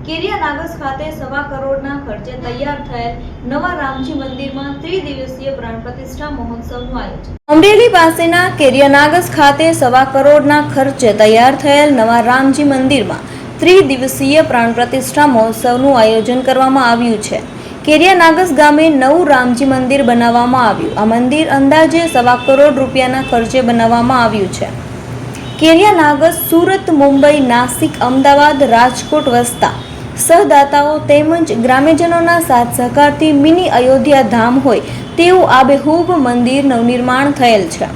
કેરિયા નાગસ ખાતે 1.25 કરોડના ખર્ચે તૈયાર થયેલ નવા રામજી મંદિરમાં ત્રિદિવસીય પ્રાણ પ્રતિષ્ઠા મહોત્સવનું આયોજન। અમરેલી પાસેના કેરિયા નાગસ ખાતે 1.25 કરોડના ખર્ચે તૈયાર થયેલ નવા રામજી મંદિરમાં ત્રિદિવસીય પ્રાણ પ્રતિષ્ઠા મહોત્સવનું આયોજન કરવામાં આવ્યું છે। કેરિયા નાગસ ગામે નવું રામજી મંદિર બનાવવામાં આવ્યું। આ મંદિર અંદાજે 1.25 કરોડ રૂપિયાના ખર્ચે બનાવવામાં આવ્યું છે। કેરિયા નાગસ સુરત, મુંબઈ, નાસિક, અમદાવાદ, રાજકોટ વસતા સહદાતાઓ તેમજ ગ્રામ્યજનોના સાથ સહકારથી મિની અયોધ્યા ધામ હોય તેવું આબેહૂબ મંદિર નવનિર્માણ થયેલ છે।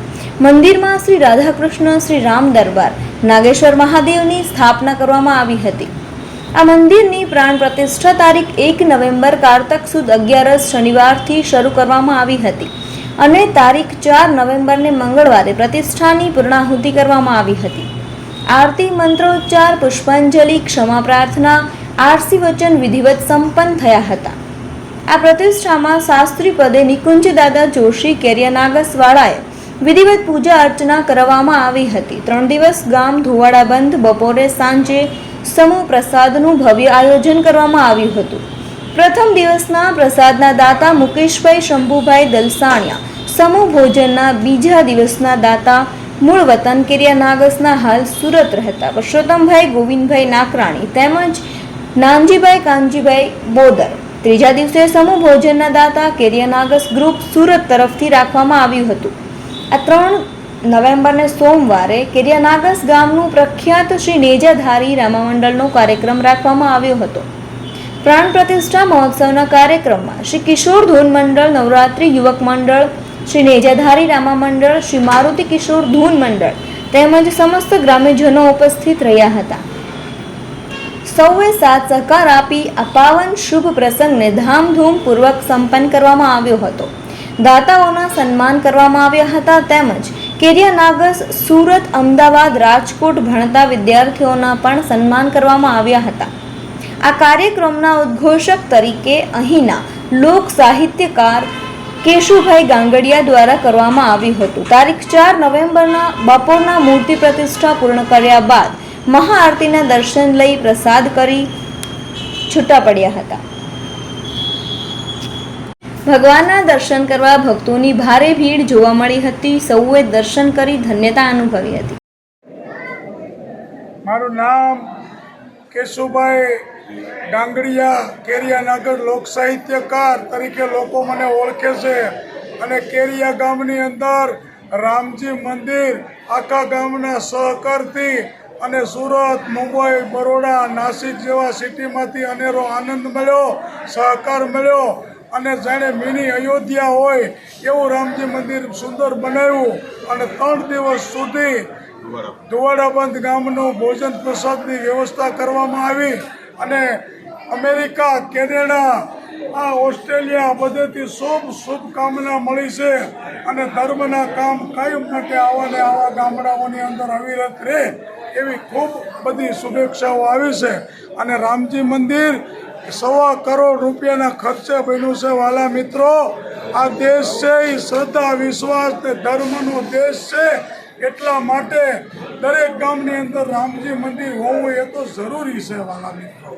મંદિરમાં શ્રી રાધાકૃષ્ણ, શ્રી રામ દરબાર, નાગેશ્વર મહાદેવની સ્થાપના કરવામાં આવી હતી। આ મંદિરની પ્રાણ પ્રતિષ્ઠા તારીખ 1 નવેમ્બર કારતક સુદ 11 શનિવારથી શરૂ કરવામાં આવી હતી અને તારીખ 4 નવેમ્બરને મંગળવારે પ્રતિષ્ઠાની પૂર્ણાહુતિ કરવામાં આવી હતી। આરતી, મંત્રોચ્ચાર, પુષ્પાંજલિ, ક્ષમા પ્રાર્થના, આરસી વચન વિધિવત સંપન્ન થયા હતા। આ પ્રતિષ્ઠામાં શાસ્ત્રી પદે નિકુંજ દાદા જોશી કેરિયા નાગસ વાળાએ વિધિવત પૂજા અર્ચના કરવામાં આવી હતી। 3 દિવસ ગામ ધોવાડા બંધ, બપોરે સાંજે સમૂહ પ્રસાદનું ભવ્ય આયોજન કરવામાં આવ્યું હતું। પ્રથમ દિવસના પ્રસાદના દાતા મુકેશભાઈ શંભુભાઈ દલસાણિયા, સમૂહ ભોજનના બીજા દિવસના દાતા મૂળ વતન કેરિયા નાગસના હાલ સુરત રહેતા પુરુષોત્તમભાઈ ગોવિંદભાઈ નાકરાણી તેમજ નાનજીભાઈ કાનજીભાઈ બોદર, ત્રીજા દિવસે સમૂહ ભોજનના દાતા કેરિયા નાગસ ગ્રુપ સુરત તરફથી રાખવામાં આવ્યું હતું। આ 3 નવેમ્બરને સોમવારે કેરિયા નાગસ ગામનું પ્રખ્યાત શ્રી નેજાધારી રામામંડળનો કાર્યક્રમ રાખવામાં આવ્યો હતો। પ્રાણ પ્રતિષ્ઠા મહોત્સવના કાર્યક્રમમાં શ્રી કિશોર ધૂન મંડળ, નવરાત્રી યુવક મંડળ, શ્રી નેજાધારી રામા મંડળ, શ્રી મારુતિ કિશોર ધૂન મંડળ તેમજ સમસ્ત ગ્રામ્યજનો ઉપસ્થિત રહ્યા હતા। સૌએ સાથ સહકાર આપી આ પાવન શુભ પ્રસંગને ધામધૂમપૂર્વક સંપન્ન કરવામાં આવ્યો હતો। દાતાઓના સન્માન કરવામાં આવ્યા હતા તેમજ કેરિયા નાગસ, સુરત, અમદાવાદ, રાજકોટ ભણતા વિદ્યાર્થીઓના પણ સન્માન કરવામાં આવ્યા હતા। આ કાર્યક્રમના ઉદ્ઘોષક તરીકે અહીંના લોક સાહિત્યકાર કેશુભાઈ ગાંગડિયા દ્વારા કરવામાં આવ્યું હતું। તારીખ 4 નવેમ્બરના બપોરના મૂર્તિ પ્રતિષ્ઠા પૂર્ણ કર્યા બાદ મહાઆરતીના દર્શન લઈ પ્રસાદ કરી છૂટા પડ્યા હતા। ભગવાનના દર્શન કરવા ભક્તોની ભારે ભીડ જોવા મળી હતી। સૌએ દર્શન કરી ધન્યતા અનુભવી હતી। મારું નામ કેશુભાઈ ગાંગડિયા, કેરિયા નાગર લોક સાહિત્યકાર તરીકે લોકો મને ઓળખે છે અને કેરિયા ગામની અંદર રામજી મંદિર આખા ગામના સહકારથી અને સુરત, મુંબઈ, બરોડા, નાસિક જેવા સિટીમાંથી અનેરો આનંદ મળ્યો, સહકાર મળ્યો અને જાણે મિની અયોધ્યા હોય એવું રામજી મંદિર સુંદર બનાવ્યું અને 3 દિવસ સુધી ધોવાડાબંધ ગામનું ભોજન પ્રસાદની વ્યવસ્થા કરવામાં આવી અને અમેરિકા, કેનેડા, ઓસ્ટ્રેલિયા બધેથી શુભકામના મળી છે અને ધર્મના કામ કાયમ માટે આવા ને આવા ગામડાઓની અંદર અવિરત રહે એવી ખૂબ બધી શુભેચ્છાઓ આવી છે અને રામજી મંદિર 1.25 કરોડ રૂપિયાના ખર્ચે બન્યું છે। વાલા મિત્રો, આ દેશ છે એ શ્રદ્ધા, વિશ્વાસ ને ધર્મનો દેશ છે, એટલા માટે દરેક ગામની અંદર રામજી મંદિર હોવું એ તો જરૂરી છે વાલા મિત્રો।